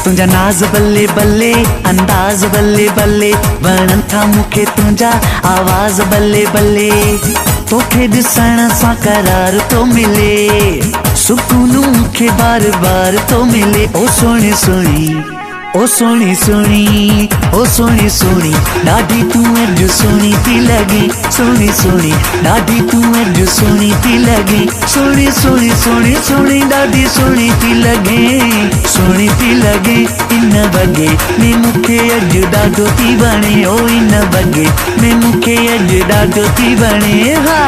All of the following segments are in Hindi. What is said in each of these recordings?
तुंजा नाज बल्ले बल्ले, अंदाज बल्ले बल्ले, वणन था मुखे तुंजा आवाज बल्ले बल्ले। तोखे ॾिसण सां करार तो मिले, सुकून मुखे बार बार तो मिले। ओ सोणी सोणी, ओ सोणी सोणी, ओ सोणी सोणी, ॾाढी तूं अॼु सोणी थी लॻे। सोणी सोणी, ॾाढी तूं अॼु सोणी थी लॻे। सोणी सोणी सोणी सोणी, ॾाढी सोणी थी लॻे, सोणी थी लॻे। इन वॻे में मूंखे अॼु ॾाढो थी वणे, ओ इन वॻे में मूंखे अॼु ॾाढो थी वणे। हा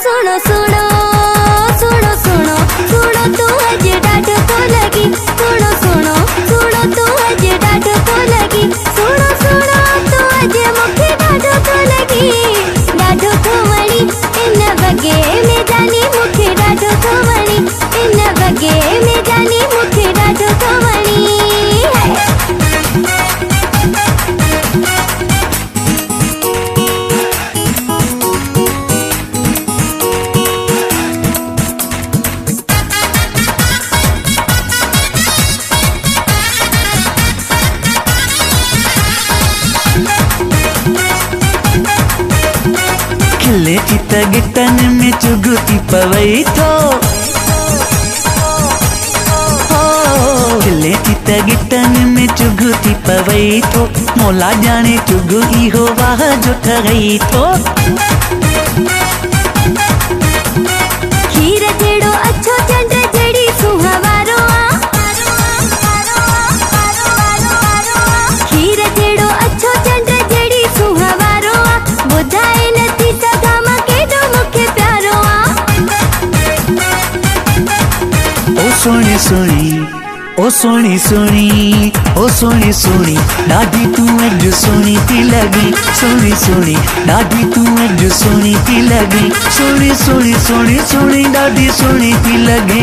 सुनो सुनो सुनो सुनो सुनो तू अज डाढो तो लगी। सुनो सुनो सुनो तू अज डाढो तो लगी। सुनो सुनो तू अज मुखे डाढो तो लगी। डाढो तो वणी इन वगे में जानी मुखे डाढो तो वणी। इन वगे में जानी मुखे डाढो तो वणी। खिले चित गिटन में चुगती पवई थो, खिले चित गिटन में चुगती पवई थो। मोला जाने चुग इहो वाह जो ठगई थो। खीर जेड़ो अच्छो चंड जड़ी सुहावारो आ। खीर जेड़ो अच्छो चंड जड़ी सुहावारो आ। बुधाए नथी सगा मां केडो मुखे प्यारो आ। ओ सोणी सोणी, ओ सोणी सोणी, ओ सोणी सोणी, ॾाढी तूं अॼु सोणी थी लॻे। सोणी सोणी, ॾाढी तूं अॼु सोणी थी लॻे। सोणी सोणी सोणी सोणी, ॾाढी सोणी थी लॻे,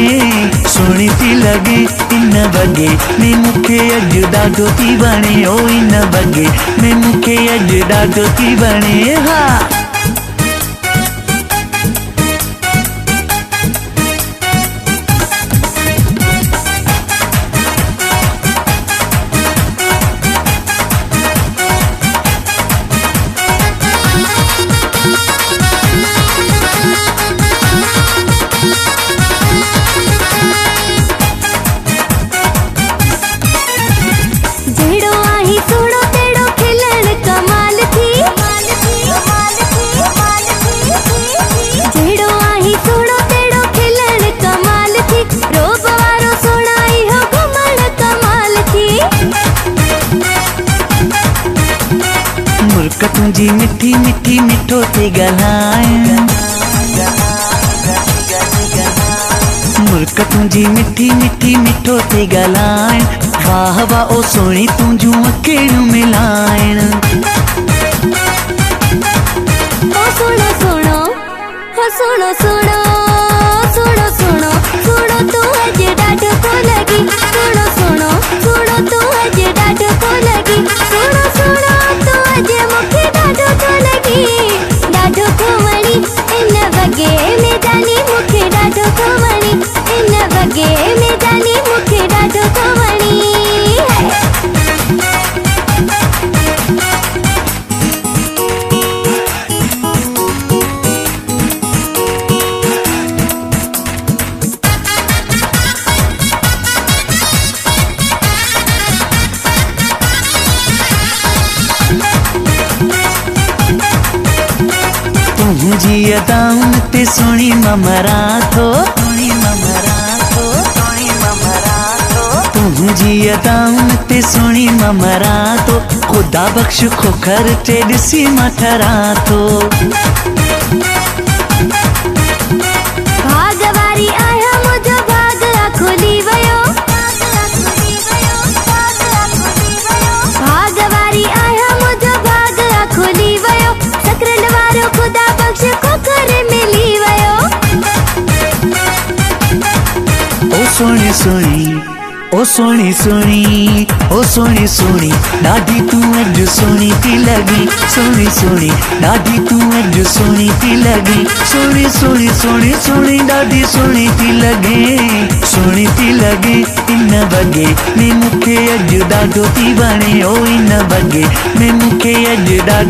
सोणी थी लॻे। इन वॻे में मूंखे अॼु ॾाढो थी वणे, ओ इन वॻे में मूंखे अॼु ॾाढो थी वणे। हा जेड़ो आही सोड़ो तेड़ो खिलण कमाल थी। जेड़ो आही सोड़ो तेड़ो खिलण कमाल थी। रोब वारो सोना इहो घुमण कमाल थी। मुल्क तुंहिंजी मिठी मिठी मिठो थी ॻाल्हाइण। मुल्क तुंहिंजी मिठी मिठी मिठो थी ॻाल्हाइण। वाह वाह ओ सोणी तुंहिंजूं अखियूं मिलाइण। ओ सुनो सुनो, ओ सुनो सुनो सुनो सुनो सुनो तू अज डाढो तो लगी। सुनो सुनो सुनो तू अज डाढो तो लगी। सुनो सुनो तू अज मुखे डाढो तो लगी। डाढो तो वणी इन वगे में जानी मुखे डाढो तो वणी। इन वगे में जानी मुखे डाढो तो वणी। तुंहिंजी अदाउन ते सोणी ममरा थो, सोणी ममरा थो, सोणी ममरा थो। तुंहिंजी अदाउन ते सोणी ममरा थो। ख़ुदा बख़्श खोखर ते ॾिसी मां ठरा थो। भाग वारी आया मुझो भाग खुली वयो। भाग वारी आया मुझो भाग खुली वयो। सकरन वारो ख़ुदा बख़्श खोखर सोनी सोनी ओ सोनी सोनी ओ सोनी सोनी ॾाढी तूं अॼु सोनी थी लॻी सोनी सोनी ॾाढी तूं अॼु सोनी थी लॻी सोनी सोनी सोनी सोनी ॾाढी सोनी थी लॻे इन वॻे में मूंखे अॼु ॾाढो थी वणे ओ इन वॻे में मूंखे अॼु ॾाढो